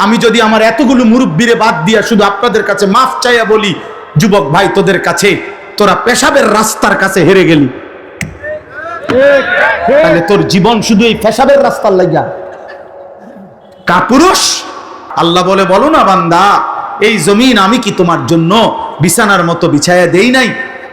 আমি যদি আমার এতগুলো মুরব্বিরে বাদ দিয়া শুধু আপনাদের কাছে মাফ চাইয়া বলি, যুবক ভাই তোদের কাছে, তোরা পেশাবের রাস্তার কাছে হেরে গেলি। তাহলে তোর জীবন শুধু এই পেশাবের রাস্তার লাগিয়া? কাপুরুষ! আল্লাহ বলে, বলো না বান্দা, এই জমিন আমি কি তোমার জন্য বিছানার মতো বিছায়া দেই নাই?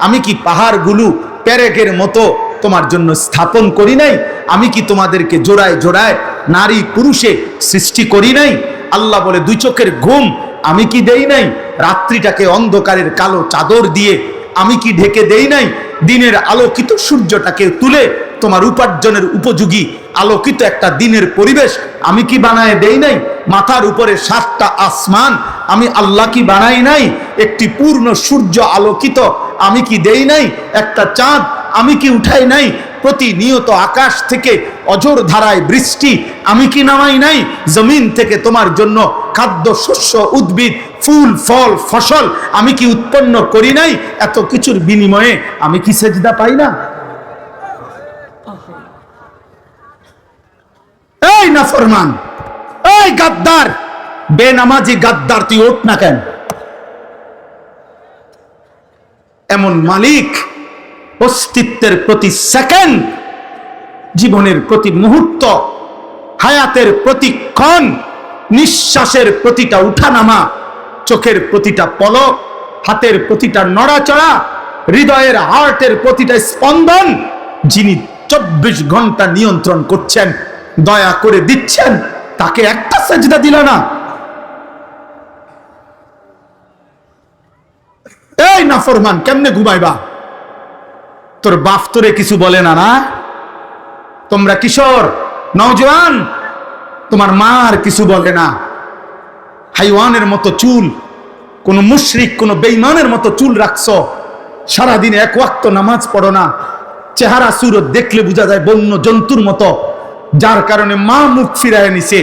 আমি কি পাহাড়গুলো পেরেকের মতো তোমার জন্য স্থাপন করি নাই? আমি কি তোমাদেরকে জোড়ায় জোড়ায় নারী পুরুষে সৃষ্টি করি নাই? আল্লাহ বলে, দুই চোখের ঘুম আমি কি দেই নাই? রাত্রিটাকে অন্ধকারের কালো চাদর দিয়ে আমি কি ঢেকে দেই নাই? দিনের আলোকিত সূর্যটাকে তুলে তোমার উপার্জনের উপযোগী আলোকিত একটা দিনের পরিবেশ আমি কি বানায় দেই নাই? মাথার উপরে 7টা আসমান আমি আল্লাহ কি বানাই নাই? একটি পূর্ণ সূর্য আলোকিত আমি কি দেই নাই? একটা চাঁদ আমি কি উঠাই নাই? প্রতিনিয়ত আকাশ থেকে অঝোর ধারায় বৃষ্টি আমি কি নামাই নাই? জমিন থেকে তোমার জন্য খাদ্য শস্য উদ্ভিদ ফুল ফল ফসল আমি কি উৎপন্ন করি নাই? এত কিছুর বিনিময়ে আমি কি সেজদা পাই না? এই নাফরমান, এই গাদ্দার, বেনামাজি গাদ্দার, তুই ওঠ না কেন? এমন মালিক অস্তিত্বের প্রতি সেকেন্ড, জীবনের প্রতি মুহূর্ত, হায়াতের প্রতিক্ষণ, নিঃশ্বাসের প্রতিটা উঠানামা, চোখের প্রতিটা পলক, হাতের প্রতিটা নড়াচড়া, হৃদয়ের হার্টের প্রতিটা স্পন্দন যিনি 24 ঘন্টা নিয়ন্ত্রণ করছেন, দয়া করে দিচ্ছেন, তাকে একটা সেজদা দিল না? এই নাফরমান, কেমনে ঘুমাইবা? তোর বাপ তোরে কিছু বলে না? না, তোমরা কিশোর নওজোয়ান, তোমার মার কিছু বলে না? হাইওয়ানের মতো চুল, কোন মুশরিক কোন বেঈমানের মতো চুল রাখছো, সারাদিনে এক ওয়াক্ত নামাজ পড়ো না, চেহারা সুরত দেখলে বোঝা যায় বন্য জন্তুর মতো, যার কারণে মা মুখ ফিরায় নিছে।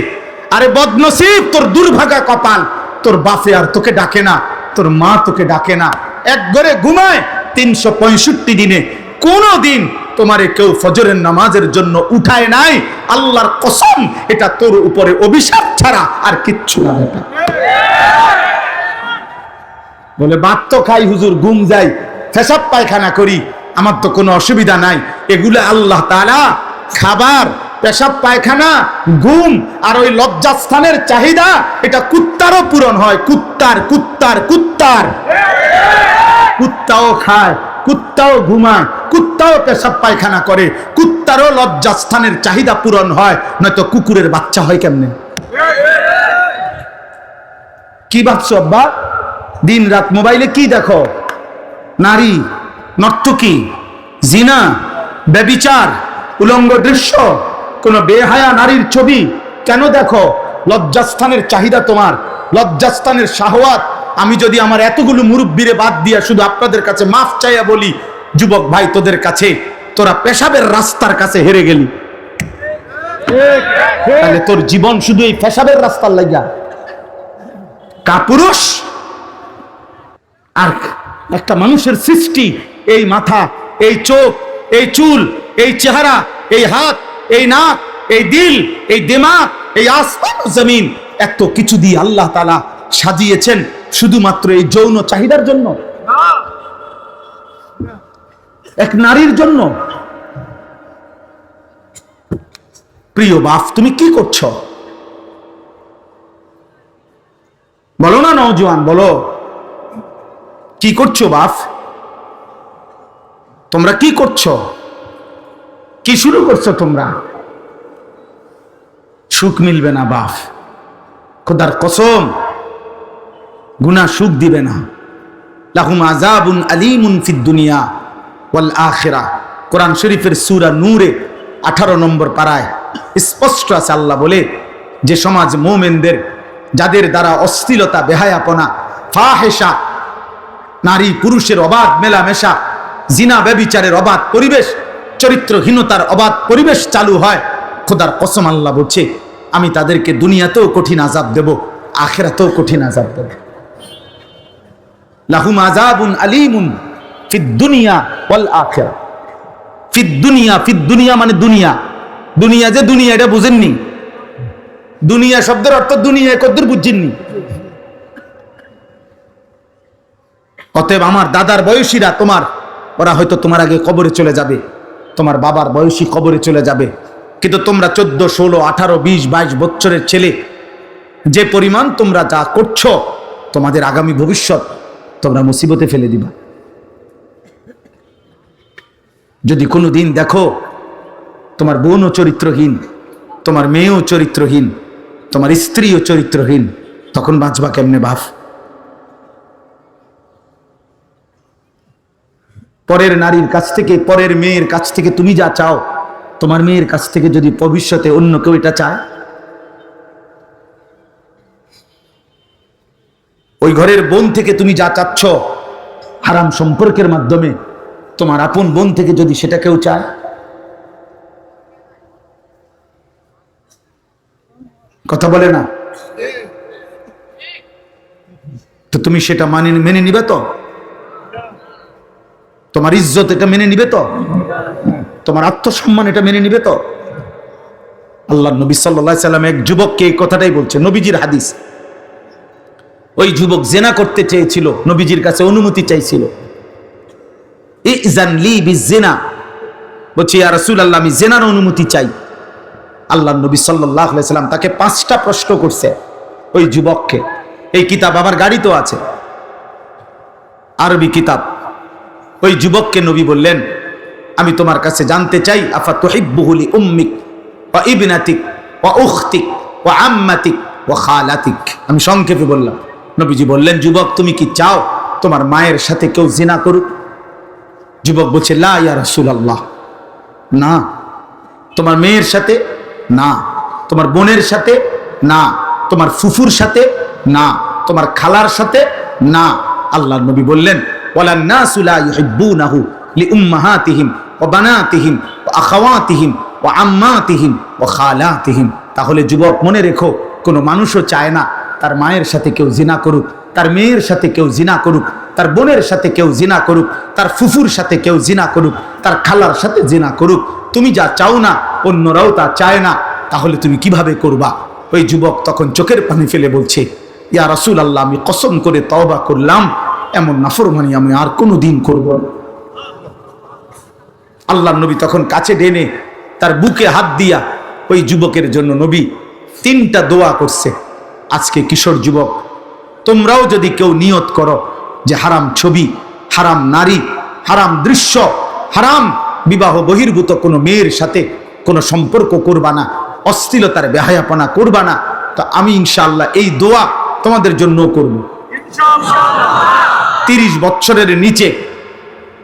আরে বদনসিব, তোর দুর্ভাগা কপাল, তোর বাপে আর তোকে ডাকে না, তোর মা তোকে ডাকে না, এক ঘরে ঘুমায় 365 দিনে কোনো দিন তোমারে কেউ ফজরের নামাজের জন্য উঠায় নাই। আল্লাহর কসম, এটা তোর উপরে অভিশাপ ছাড়া আর কিচ্ছু না। বেটা বলে, ভাত তো খাই হুজুর, ঘুম যাই, পেশাব পায়খানা করি, আমার তো কোনো অসুবিধা নাই। এগুলো আল্লাহ তাআলা খাবার, পেশাব পায়খানা, ঘুম আর ওই লজ্জাস্থানের চাহিদা, এটা কুত্তারও পূরণ হয়। কুত্তার কুত্তার কুত্তার কুত্তাও খায়, কুত্তাও ঘুমায়, কুত্তাও পেশাব পায়খানা করে, কুত্তারও লজ্জাস্থানের চাহিদা পূরণ হয়, নয়তো কুকুরের বাচ্চা হয় কেমনে? কি ভাবছো আব্বা? দিন রাত মোবাইলে কি দেখো? নারী, নর্তকী, জিনা, ব্যভিচার, উলঙ্গ দৃশ্য, কোন বেহায়া নারীর ছবি কেন দেখো? লজ্জাস্থানের চাহিদা তোমার, লজ্জাস্থানের শাহওয়াত। আমি যদি আমার এতগুলো মুরব্বিরে বাদ দিয়া শুধু আপনাদের কাছে মাফ চাইয়া বলি, যুবক ভাই তোদের কাছে, তোরা পেশাবের রাস্তার কাছে হেরে গেলি। তাহলে তোর জীবন শুধু এই পেশাবের রাস্তার লাগিয়া? কাপুরুষ! আর একটা মানুষের সৃষ্টি, এই মাথা, এই চোখ, এই চুল, এই চেহারা, এই হাত, এই নাক, এই দিল, এই দিমাগ, এই আসমান ও জমিন, এত কিছু দিয়ে আল্লাহ তাআলা সাজিয়েছেন শুধুমাত্র এই যৌন চাহিদার জন্য, এক নারীর জন্য। প্রিয় বাপ, তুমি কি করছো? বলো না নওজোয়ান, বলো কি করছো বাপ? তোমরা কি করছো? কি শুরু করছো তোমরা? সুখ মিলবে না বাপ, খোদার কসম, গুনাহ সুখ দিবে না। লাহুম আযাবুন আলীমুন ফিদ দুনিয়া ওয়াল আখিরাহ। কোরআন শরীফের সূরা নূরে 18 নম্বর পারায় স্পষ্ট আছে, আল্লাহ বলে, যে সমাজ মুমিনদের, যাদের দ্বারা অশ্লীলতা, বেহায়াপনা, ফাহেশা, নারী পুরুষের অবাধ মেলামেশা, জিনা ব্যভিচারের অবাধ পরিবেশ, চরিত্রহীনতার অবাধ পরিবেশ চালু হয়, খোদার কসম আল্লাহ বলছে, আমি তাদেরকে দুনিয়াতেও কঠিন আযাব দেব, আখিরাতেও কঠিন আযাব দেব। লাহুম আযাবুন আলীমুন ফিদ দুনিয়া ওয়াল আখিরাহ। ফিদ দুনিয়া, ফিদ দুনিয়া মানে দুনিয়া, দুনিয়া যে দুনিয়া এটা বুঝেননি? দুনিয়া শব্দের অর্থ দুনিয়া কদ্দুর বুঝছেননি? অতএব আমার দাদার বয়সীরা ওরা হয়তো তোমার আগে কবরে চলে যাবে, তোমার বাবার বয়সী কবরে চলে যাবে, কিন্তু তোমরা 14, 16, 18, 20, 22 বছরের ছেলে, যে পরিমাণ তোমরা যা করছো, তোমাদের আগামী ভবিষ্যৎ তোমরা মুসিবতে ফেলে দিবা। যদি কোনো দিন দেখো তোমার বোনও চরিত্রহীন, তোমার মেয়েও চরিত্রহীন, তোমার স্ত্রীও চরিত্রহীন, তখন বাঁচবা কেমনে বাপ? পরের নারীর কাছ থেকে, পরের মেয়ের কাছ থেকে তুমি যা চাও, তোমার মেয়ের কাছ থেকে যদি ভবিষ্যতে অন্য কেউ এটা চায়, ওই ঘরের বোন থেকে তুমি যা চাচ্ছ হারাম সম্পর্কের মাধ্যমে, তোমার আপন বোন থেকে যদি সেটা কেউ চায়, কথা বলে না তো তুমি সেটা মেনে নিবে তো? তোমার ইজ্জত এটা মেনে নিবে তো? তোমার আত্মসম্মান এটা মেনে নিবে তো? আল্লাহ নবী সাল্লাল্লাহু আলাইহি সাল্লাম এক যুবককে এই কথাটাই বলছে, নবীজির হাদিস। ওই যুবক জেনা করতে চেয়েছিল, নবীজির কাছে অনুমতি চাইছিল। ইজান লি বিজিনা, বলছে ইয়া রাসূলুল্লাহ আমি জেনার অনুমতি চাই। আল্লাহ নবী সাল্লাল্লাহু আলাইহি সাল্লাম তাকে 5টা প্রশ্ন করছে ওই যুবককে। এই কিতাব আমার গাড়িতেও আছে, আরবি কিতাব। ওই যুবককে নবী বললেন, আমি তোমার কাছে জানতে চাই, আফা তুহিব্বুহু লি উম্মিক ওয়া ইবনাতিক ওয়া উখতিক ওয়া আম্মাতিক ওয়া খালাতিক। আমি সংক্ষেপে বললাম। নবীজি বললেন, যুবক তুমি কি চাও তোমার মায়ের সাথে কেউ জিনা করুক? যুবক বলছে, লা ইয়া রাসূলুল্লাহ, না। তোমার মেয়ের সাথে না, তোমার বোনের সাথে না, তোমার ফুফুর সাথে না, তোমার খালার সাথে না। আল্লাহর নবী বললেন, ওয়ালান নাসু লা ইউহিব্বুনাহু লিউম্মাহাতিহিম ওয়া বানাতিহিম ওয়া আখাওয়াতিহিম ওয়া আম্মাতিহিম ওয়া খালাতিহিম। তাহলে যুবক মনে রেখো, কোনো মানুষও চায় না তার মায়ের সাথে কেউ জিনা করুক, তার মেয়ের সাথে কেউ জিনা করুক, তার বোনের সাথে কেউ জিনা করুক, তার ফুফুর সাথে কেউ জিনা করুক, তার খালার সাথে জিনা করুক। তুমি যা চাও না অন্যরাও তা চায় না, তাহলে তুমি কিভাবে করবা? ওই যুবক তখন চোখের পানি ফেলে বলছে, ইয়া রাসূলুল্লাহ আমি কসম করে তওবা করলাম, এমন নাফরমানি আমি আর কোনো দিন করব না। আল্লাহর নবী তখন কাছে টেনে তার বুকে হাত দিয়া ওই যুবকের জন্য নবী 3টা দোয়া করছে। আজকে কিশোর যুবক, তোমরাও যদি কেউ নিয়ত করো যে হারাম ছবি, হারাম নারী, হারাম দৃশ্য, হারাম বিবাহ বহির্ভূত কোনো মেয়ের সাথে কোনো সম্পর্ক করবা না, অশ্লীলতার বেহায়াপনা করবা না, তো আমি ইনশাআল্লাহ এই দোয়া তোমাদের জন্য করব। 30 বছরের নিচে,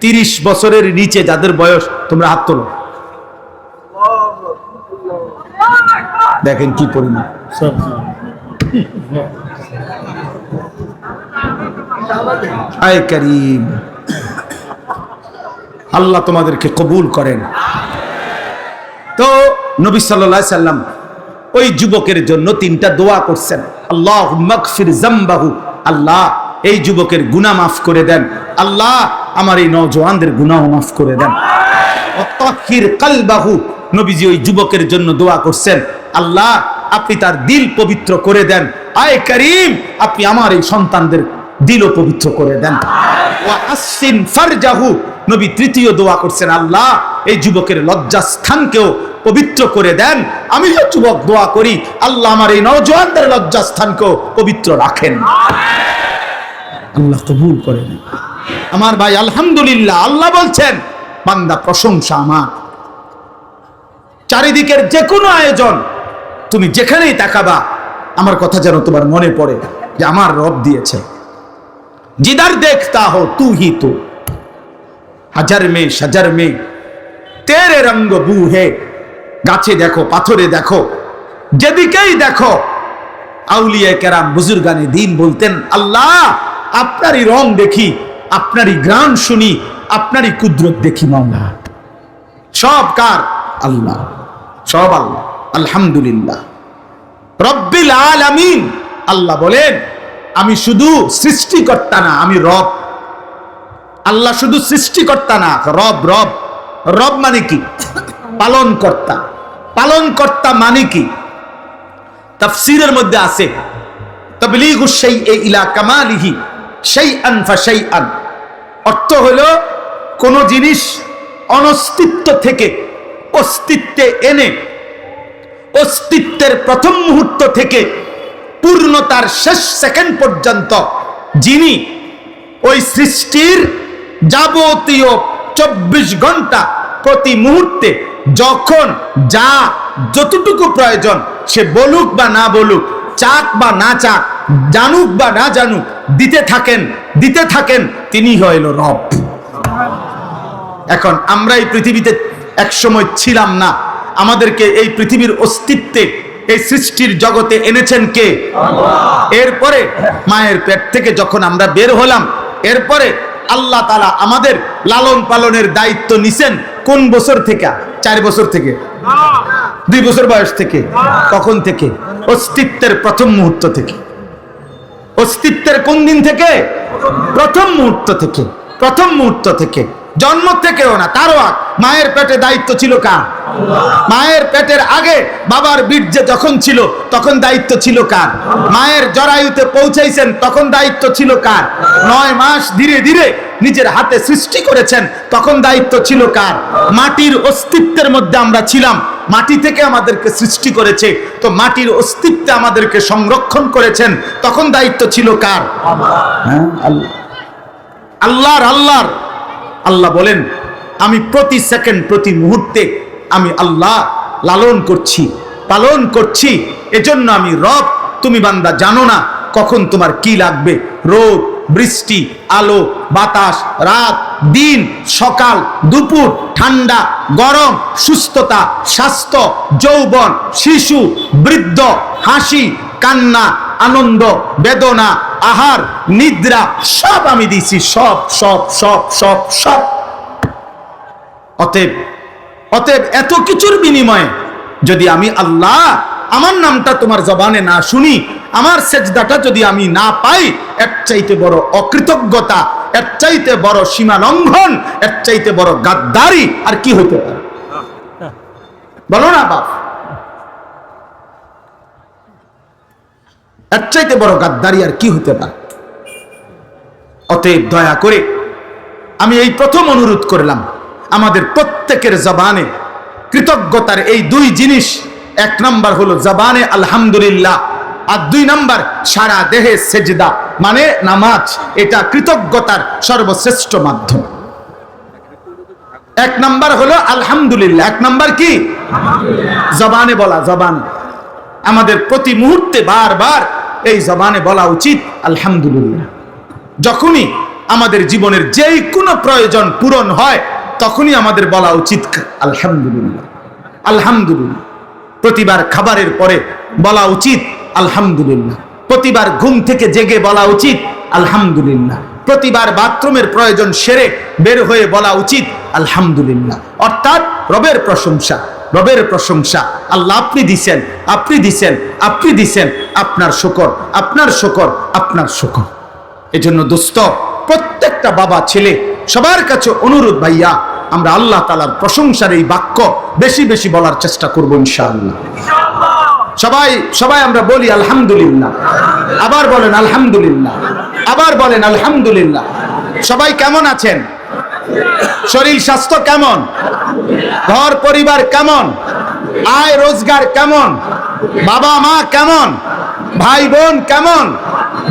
30 বছরের নিচে যাদের বয়স, তোমরা হাত তোলো। দেখেন কি পরিমাণ। আয় কারীম, আল্লাহ তোমাদেরকে কবুল করেন। তো নবী সাল্লাল্লাহু আলাইহি সাল্লাম ওই যুবকের জন্য 3টা দোয়া করছেন। আল্লাহুম্মা গফির যামবাহু, আল্লাহ এই যুবকের গুনাহ মাফ করে দেন, আল্লাহ আমার এই নওজওয়ানদের গুনাহ মাফ করে দেন। ওয়া তাহহির কলবাহু, নবীজি ওই যুবকের জন্য দোয়া করছেন, আল্লাহ আপনি তার দিল পবিত্র করে দেন। আয় কারীম, আপনি আমার এই সন্তানদের দিলও পবিত্র করে দেন। ওয়া আসিন ফারজাহু, নবী 3য় দোয়া করছেন, আল্লাহ এই যুবকের লজ্জাস্থানকেও পবিত্র করে দেন। আমিও যুবক দোয়া করি, আল্লাহ আমার এই নওজওয়ানদের লজ্জাস্থানকেও পবিত্র রাখেন। আল্লাহ কবুল করেন। আমার ভাই আলহামদুলিল্লাহ, আল্লাহ বলছেন বান্দা প্রশংসা আমার। চারিদিকের যে কোনো আয়োজন, তুমি যেখানেই তাকাবা আমার কথা যেন তোমার মনে পড়ে যে আমার রব দিয়েছে। जिधर देखता हो तू ही तो, হাজার মে সাজার মে তেরে রঙ্গ বু হে। গাছে দেখো, পাথরে দেখো, যেদিকেই দেখো, আউলিয়া কেরাম বুজুর্গানে দিন বলতেন, আল্লাহ আপনারই রং দেখি, আপনারই গ্রাম শুনি, আপনারই কুদরত দেখি। মাওলা সব কার? আল্লাহ, সব আল্লাহ। আলহামদুলিল্লাহ রব্বিল আলামিন। আল্লাহ বলেন আমি শুধু সৃষ্টিকর্তা না, আমি রব। আল্লাহ শুধু সৃষ্টিকর্তা না, রব। রব রব মানে কি? পালন কর্তা। পালন কর্তা মানে কি? তাফসীরের মধ্যে আছে তাবলীগুশ শাইই ইলা কামালিহি শাইআন ফাশাইআন, অর্থ হলো কোন জিনিস অনস্তিত্ব থেকে অস্তিত্বে এনে অস্তিত্বের প্রথম মুহূর্ত থেকে পূর্ণতার শেষ সেকেন্ড পর্যন্ত যিনি ওই সৃষ্টির যাবতীয় 24 ঘন্টা প্রতি মুহূর্তে যখন যা যতটুকু প্রয়োজন সে বলুক বা না বলুক, চাক বা না চাক, জানুক বা না জানুক, দিতে থাকেন, তিনি হইল রব। এখন আমরা এই পৃথিবীতে একসময় ছিলাম না, আমাদেরকে এই পৃথিবীর অস্তিত্বে এই সৃষ্টির জগতে এনেছেন কে? এরপরে মায়ের পেট থেকে যখন আমরা বের হলাম, এরপরে আল্লাহ তাআলা আমাদের লালন পালনের দায়িত্ব নিছেন কোন বছর থেকে? 4 বছর থেকে, 2 বছর বয়স থেকে। কখন থেকে? অস্তিত্বের প্রথম মুহূর্ত থেকে। অস্তিত্বের কোন দিন থেকে? প্রথম মুহূর্ত থেকে। প্রথম মুহূর্ত থেকে, জন্ম থেকেও না, তারও আগে মায়ের পেটে দায়িত্ব ছিল কার? মায়ের পেটের আগে বাবার বীর্যে যখন ছিল তখন দায়িত্ব ছিল কার? মায়ের জরায়ুতে পৌঁছাইছেন তখন দায়িত্ব ছিল কার? 9 মাস ধীরে ধীরে নিজের হাতে সৃষ্টি করেছেন তখন দায়িত্ব ছিল কার? মাটির অস্তিত্বের মধ্যে আমরা ছিলাম, মাটি থেকে আমাদেরকে সৃষ্টি করেছে, তো মাটির অস্তিত্বে আমাদেরকে সংরক্ষণ করেছেন, তখন দায়িত্ব ছিল কার? আল্লাহর। আল্লাহ বলেন আমি প্রতি সেকেন্ড প্রতি মুহূর্তে আমি আল্লাহ লালন করছি, পালন করছি, এজন্য আমি রব। তুমি বান্দা জানো না কখন তোমার কি লাগবে। রোদ, বৃষ্টি, আলো, বাতাস, রাত, দিন, সকাল, দুপুর, ঠান্ডা, গরম, সুস্থতা, স্বাস্থ্য, যৌবন, শিশু, বৃদ্ধ, হাসি, কান্না, আনন্দ, বেদনা, আহার, নিদ্রা, সব আমি দিছি, সব সব সব সব সব। অতএব এত কিছুর বিনিময়ে যদি আমি আল্লাহ আমার নামটা তোমার জবানে না শুনি, আমার সেজদাটা যদি আমি না পাই, এর চাইতে বড় অকৃতজ্ঞতা, এর চাইতে বড় সীমা লঙ্ঘন, এর চাইতে বড় গাদ্দারি আর কি হইতে পারে? বলো না বাপ, এর চাইতে বড় গাদ্দারি আর কি হতে পারে? অতএব দয়া করে আমি এই প্রথম অনুরোধ করলাম, আমাদের প্রত্যেকের জবানে কৃতজ্ঞতার এই 2 জিনিস, 1 নাম্বার হলো জবানে আলহামদুলিল্লাহ, আর 2 নাম্বার সারা দেহে সেজদা মানে নামাজ। এটা কৃতজ্ঞতার সর্বশ্রেষ্ঠ মাধ্যম। 1 নাম্বার হলো আলহামদুলিল্লাহ। 1 নাম্বার কি? জবানে বলা। জবান আমাদের প্রতি মুহূর্তে বারবার এই জবানে বলা উচিত আলহামদুলিল্লাহ। যখনই আমাদের জীবনের যেই কোনো প্রয়োজন পূরণ হয় তখনই আমাদের বলা উচিত আলহামদুলিল্লাহ, আলহামদুলিল্লাহ। প্রতিবার খাবারের পরে বলা উচিত আলহামদুলিল্লাহ। প্রতিবার ঘুম থেকে জেগে বলা উচিত আলহামদুলিল্লাহ। প্রতিবার বাথরুমের প্রয়োজন সেরে বের হয়ে বলা উচিত আলহামদুলিল্লাহ। অর্থাৎ রবের প্রশংসা, রবের প্রশংসা। আল্লাহ আপনি দিছেন, আপনি দিছেন, আপনি দিছেন, আপনার শুকর, আপনার শুকর, আপনার শুকর। এজন্য দোস্ত, প্রত্যেকটা বাবা ছেলে সবার কাছে অনুরোধ, ভাইয়া আমরা আল্লাহ তাআলার প্রশংসার এই বাক্য বেশি বেশি বলার চেষ্টা করব ইনশাআল্লাহ। সবাই আমরা বলি আলহামদুলিল্লাহ, আবার বলেন আলহামদুলিল্লাহ, আবার বলেন আলহামদুলিল্লাহ। সবাই কেমন আছেন? শরীর স্বাস্থ্য কেমন? ঘর পরিবার কেমন? আয় রোজগার কেমন? বাবা মা কেমন? ভাই বোন কেমন?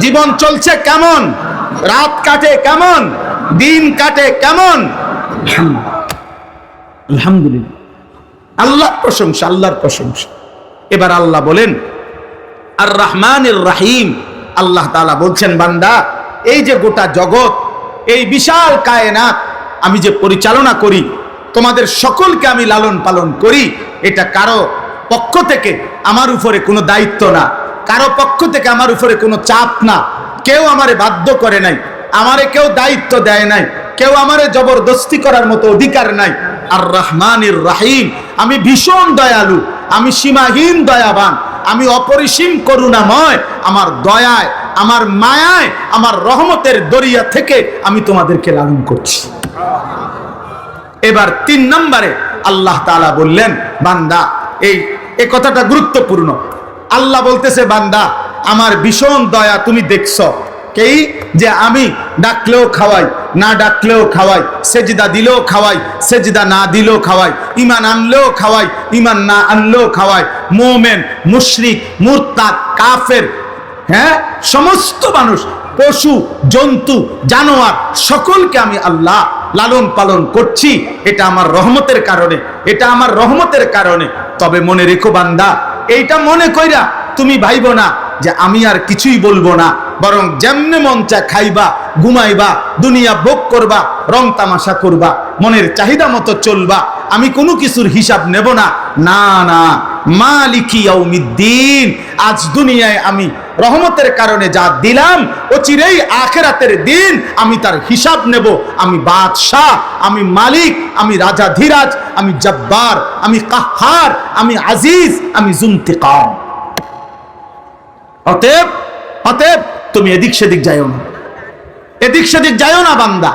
জীবন চলছে কেমন? রাত কাটে কেমন? দিন কাটে কেমন? আলহামদুলিল্লাহ। আল্লাহর প্রশংসা, আল্লাহর প্রশংসা। এবার আল্লাহ বলেন আর রহমানির রহিম। আল্লাহ তাআলা বলছেন, বান্দা এই যে গোটা জগৎ, এই বিশাল কায়নাত আমি যে পরিচালনা করি, তোমাদের সকলকে আমি লালন পালন করি, এটা কারো পক্ষ থেকে আমার উপরে কোনো দায়িত্ব না, কারো পক্ষ থেকে আমার উপরে কোনো চাপ না। কেউ আমারে বাধ্য করে নাই, আমারে কেউ দায়িত্ব দেয় নাই, কেউ আমারে জবরদস্তি করার মতো অধিকার নাই। আর রহমানির রহিম, আমি ভীষণ দয়ালু, আমি সীমাহীন দয়াবান, আমি অপরিসীম করুণাময়। আমার দয়ায়, আমার মায়ায়, আমার রহমতের দরিয়া থেকে আমি তোমাদেরকে লালন করছি। এবার 3 নম্বরে আল্লাহ তাআলা বললেন, বান্দা এই কথাটা গুরুত্বপূর্ণ। আল্লাহ বলতেছে বান্দা আমার ভীষণ দয়া তুমি দেখছো এই যে আমি ডাকলেও খাওয়াই, না ডাকলেও খাওয়াই, সেজদা দিলেও খাওয়াই, সেজদা না দিলেও খাওয়াই, ঈমান আনলেও খাওয়াই, ঈমান না আনলেও খাওয়াই, মুমিন মুশরিক মুরতাদ কাফের, হ্যাঁ সমস্ত মানুষ পশু জন্তু জানোয়ার সকলকে আমি আল্লাহ লালন পালন করছি। এটা আমার রহমতের কারণে, এটা আমার রহমতের কারণে। তবে মনে রেখো বান্দা, এইটা মনে কইরা তুমি ভাইব না যে আমি আর কিছুই বলবো না, বরং যেমনে মন চা খাইবা, ঘুমাইবা, দুনিয়া ভোগ করবা, রং তামাশা করবা, মনের চাহিদা মতো চলবা, আমি কোনো কিছুর হিসাব নেব না। না না, মালিকি ইয়াউমিদ্দিন, আজ দুনিয়ায় আমি রহমতের কারণে যা দিলাম, অচিরেই আখিরাতের দিন আমি তার হিসাব নেব। আমি বাদশাহ, আমি মালিক, আমি রাজা ধীরাজ, আমি জব্বার, আমি কাহ্হার, আমি আজিজ, আমি জুনতিকাম। অতএব অতএব তুমি এদিক সেদিক যাইও না, এদিক সেদিক যাইও না বান্দা,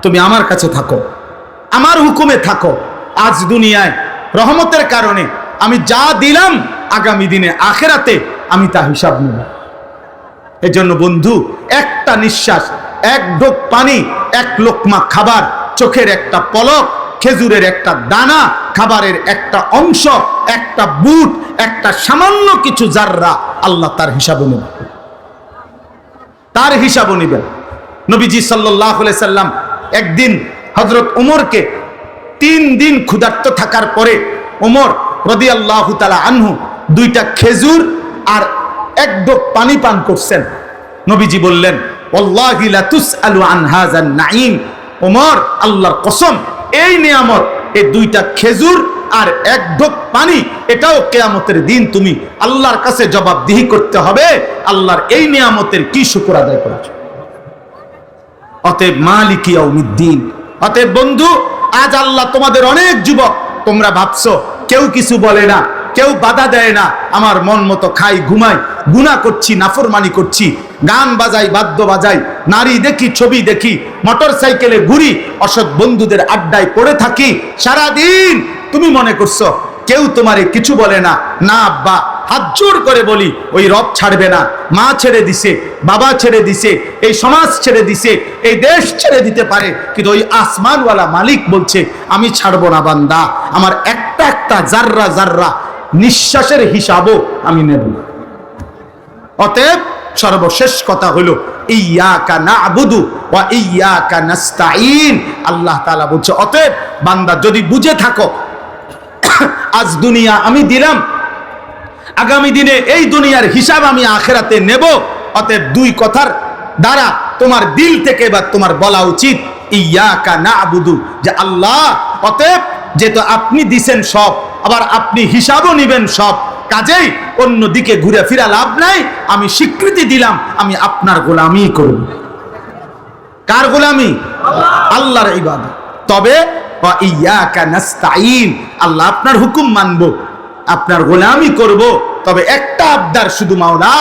তুমি আমার কাছে থাকো, আমার হুকুমে থাকো। আজ দুনিয়ায় রহমতের কারণে আমি যা দিলাম, আগামী দিনে আখিরাতে আমি তা হিসাব নেব। এজন্য বন্ধু, একটা নিঃশ্বাস, এক ঢোক পানি, এক লোকমা খাবার, চোখের একটা পলক, খেজুরের একটা দানা, খাবারের একটা অংশ, একটা বুট, একটা সামান্য কিছু জাররা, আল্লাহ তার হিসাবও নেবেন, তার হিসাবও নেবেন। নবীজি সাল্লাল্লাহু আলাইহি সাল্লাম একদিন হযরত ওমরকে 3 দিন ক্ষুধার্ত থাকার পরে ওমর রাদিয়াল্লাহু তাআলা আনহু 2টা খেজুর আর 1 ঢোক পানি পান করছেন। নবীজি বললেন, ওয়াল্লাহি লা তুসআলু আন হাযান নাঈম, ওমর আল্লাহর কসম, এই নিয়ামত, এই 2টা খেজুর আর 1 ঢোক পানি, এটাও কিয়ামতের দিন তুমি আল্লাহর কাছে জবাবদিহি করতে হবে, আল্লাহর এই নিয়ামতের কি শুকর আদায় করেছো। অতএব মালিকি ইয়াউমিদ্দিন। অতএব বন্ধু, আজ আল্লাহ তোমাদের অনেক যুবক, তোমরা ভাবছো কেউ কিছু বলে না, কেউ বাধা দেয় না, আমার মন মতো খাই ঘুমাই, গুনাহ করছি, নাফরমানি করছি, গান বাজাই, বাদ্য বাজাই, নারী দেখি, ছবি দেখি, মোটর সাইকেলে ঘুরি, অসৎ বন্ধুদের আড্ডায় পড়ে থাকি সারাদিন। তুমি মনে করছো কেউ তোমারে কিছু বলে না? না আব্বা, হাত জোর করে বলি, ওই রব ছাড়বে না। মা ছেড়ে দিছে, বাবা ছেড়ে দিছে, এই সমাজ ছেড়ে দিছে, এই দেশ ছেড়ে দিতে পারে, কিন্তু ওই আসমানওয়ালা মালিক বলছে আমি ছাড়বো না বান্দা, আমার একটা একটা জাররা জাররা নিঃশ্বাসের হিসাবও আমি নেব। অতএব সর্বশেষ কথা হলো ইয়াকা না'বুদু ওয়া ইয়াকা নাস্তাঈন। আল্লাহ তাআলা বলছে, অতএব বান্দা যদি বুঝে থাকো আজ দুনিয়া আমি দিলাম, আগামী দিনে এই দুনিয়ার হিসাব আমি আখিরাতে নেব। অতএব 2 কথার দ্বারা তোমার দিল থেকে বা তোমার বলা উচিত ইয়াকা না'বুদু, যে আল্লাহ, অতএব যেহেতু আপনি দিছেন সব, আবার আপনি হিসাবও নেবেন সব, কাজেই অন্যদিকে ঘুরে ফিরা লাভ নাই। আমি স্বীকৃতি দিলাম আমি আপনার গোলামি করব। কার গোলামি? আল্লাহর ইবাদত। তবে ওয়া ইয়াকা নাস্তাঈন, আল্লাহ আপনার হুকুম মানব, আপনার গোলামি করব। তবে একটা আবদার শুধু, মাওলা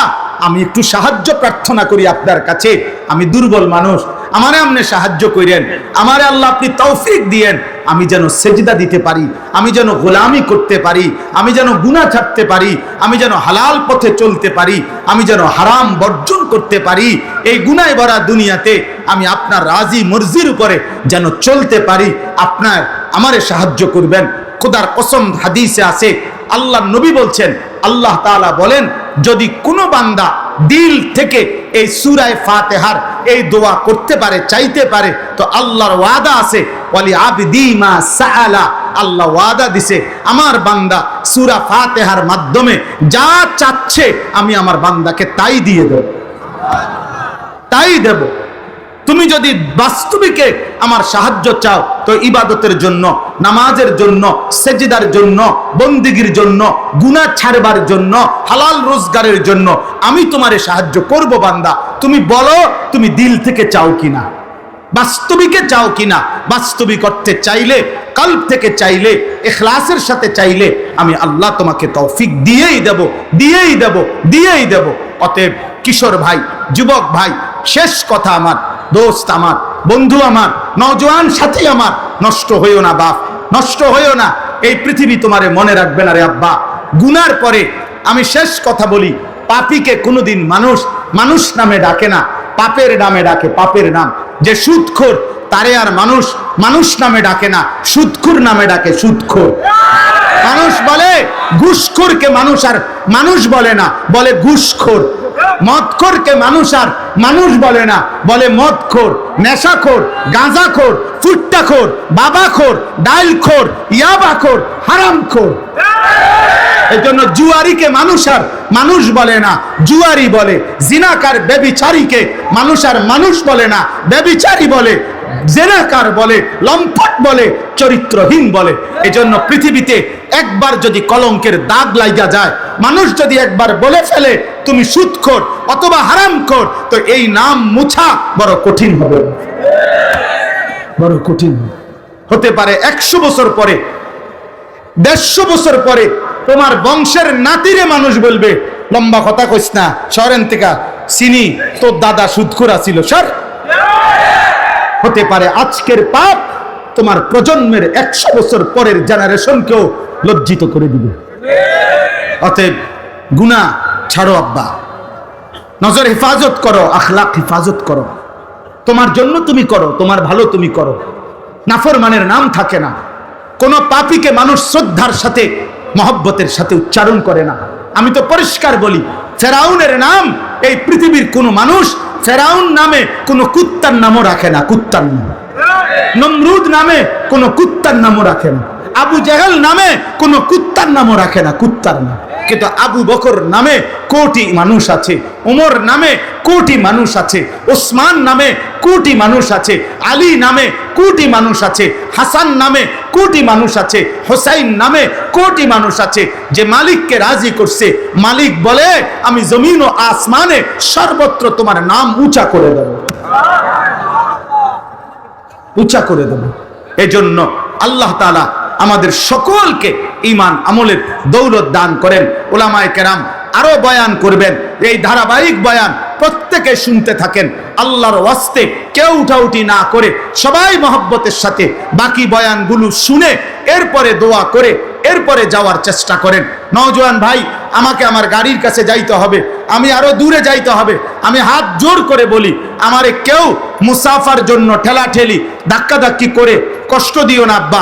আমি একটু সাহায্য প্রার্থনা করি আপনার কাছে, আমি দুর্বল মানুষ, আমারে আপনি সাহায্য করেন, আমারে আল্লাহ আপনি তৌফিক দিয়েন, আমি যেন সেজদা দিতে পারি, আমি যেন গোলামি করতে পারি, আমি যেন গুনাহ ছাড়তে পারি, আমি যেন হালাল পথে চলতে পারি, আমি যেন হারাম বর্জন করতে পারি। এই গুনাহে ভরা দুনিয়াতে আমি আপনার রাজি মর্জির উপরে যেন চলতে পারি, আপনার আমারে সাহায্য করবেন। খোদার কসম, হাদিসে আছে, আল্লাহ নবী বলছেন, আল্লাহ তাআলা বলেন, যদি কোনো বান্দা দিল থেকে এই সূরা ফাতিহার এই দোয়া করতে পারে, চাইতে পারে, তো আল্লাহর ওয়াদা আছে, ওয়ালি আবদি মা সাআলা, আল্লাহ ওয়াদা দিছে আমার বান্দা সূরা ফাতিহার মাধ্যমে যা চাচ্ছে আমি আমার বান্দাকে তাই দিয়ে দেব, তাই দেব। তুমি যদি বাস্তবিকে আমার সাহায্য চাও, তো ইবাদতের জন্য, নামাজের জন্য, সেজদার জন্য, বন্দিগির জন্য, গুনাহ ছাড়বার জন্য, হালাল রোজগারের জন্য আমি তোমারে সাহায্য করব বান্দা। তুমি বলো তুমি দিল থেকে চাও কিনা, বাস্তবিকে চাও কিনা। বাস্তবিক অর্থে চাইলে, কলব থেকে চাইলে, ইখলাসের সাথে চাইলে আমি আল্লাহ তোমাকে তৌফিক দিয়েই দেব, দিয়েই দেব, দিয়েই দেব। অতএব কিশোর ভাই, যুবক ভাই, শেষ কথা আমার, দোস্ত আমার, বন্ধু আমার, নওজোয়ান সাথী আমার, নষ্ট হইও না বাপ, নষ্ট হইও না। এই পৃথিবী তোমারে মনে রাখবে না রে আব্বা। গুনার পরে আমি শেষ কথা বলি, পাপীকে কোনোদিন মানুষ মানুষ নামে ডাকে না, পাপের নামে ডাকে, পাপের নাম। যে সুদখোর তারে আর মানুষ মানুষ নামে ডাকে না, সুদখোর নামে ডাকে, সুদখোর। মানুষ বলে ঘুষখোরকে মানুষ আর মানুষ বলে না, বলে ঘুষখোর। মদখোরকে মানুষ আর মানুষ বলে না, বলে মদখোর। নেশাখোর, গাঁজাখোর, ফুট্টাখোর, বাবাখোর, ডাইলখোর, ইয়াবাখোর, হারামখোর। এই জন্য জুয়ারিকে মানুষ আর মানুষ বলে না, জুয়ারি বলে। জিনাকার ব্যভিচারীকে মানুষ আর মানুষ বলে না, ব্যভিচারী বলে, জেনাকার বলে, লম্পট বলে, চরিত্রহীন বলে। এজন্য পৃথিবীতে একবার যদি কলঙ্কের দাগ লাগা যায়, মানুষ যদি একবার বলে ফেলে তুমি সুদখোর অথবা হারামখোর, তো এই নাম মুছা বড় কঠিন হবে, বড় কঠিন হতে পারে। 100 বছর পরে, 150 বছর পরে তোমার বংশের নাতিরে মানুষ বলবে, লম্বা কথা কইস না, শহরেন থেকে চিনি, তোর দাদা সুদখোর ছিল। সর হতে পারে আজকের পাপ তোমার প্রজন্মের 100 বছর পরের জেনারেশনকেও লজ্জিত করে দিবে। অতএব গুনাহ ছাড়ো আব্বা, নজর হেফাজত করো, আখলাক হেফাজত করো। তোমার জন্য তুমি করো, তোমার ভালো তুমি করো। নাফরমানের নাম থাকে না। কোন পাপীকে মানুষ শ্রদ্ধার সাথে মহব্বতের সাথে উচ্চারণ করে না। আমি তো পরিষ্কার বলি, ফেরাউনের নাম এই পৃথিবীর কোন মানুষ ফেরাউন নামে কোন কুত্তার নামও রাখে না, কুত্তার নাম। নমরুদ নামে কোন কুত্তার নামও রাখে না, আবু জেহেল নামে কোন কুত্তার নামও রাখে না, কুত্তার নাম। কিন্তু আবু বকর নামে কোটি মানুষ আছে, ওমর নামে কোটি মানুষ আছে, ওসমান নামে কোটি মানুষ আছে, আলী নামে কোটি মানুষ আছে, হাসান নামে কোটি মানুষ আছে, হোসাইন নামে কোটি মানুষ আছে। যে মালিককে রাজি করছে, মালিক বলে আমি জমিন ও আসমানে সর্বত্র তোমার নাম উঁচা করে দেব, উঁচা করে দেব। এজন্য আল্লাহ তাআলা আমাদের সকলকে ঈমান আমলের দৌলত দান করেন। উলামায়ে কেরাম আরো বয়ান করবেন, এই ধারাবাহিক বয়ান প্রত্যেকে শুনতে থাকেন। আল্লাহর ওয়াস্তে কেউ উঠাউঠি না করে সবাই মহব্বতের সাথে বাকি বয়ানগুলো শুনে এরপরে দোয়া করে এরপরে যাওয়ার চেষ্টা করেন। নওজোয়ান ভাই, আমাকে আমার গাড়ির কাছে যাইতে হবে, আমি আরো দূরে যাইতে হবে। আমি হাত জোর করে বলি, আমারে কেউ মুসাফার জন্য ঠেলাঠেলি ধাক্কাধাক্কি করে কষ্ট দিও না আব্বা।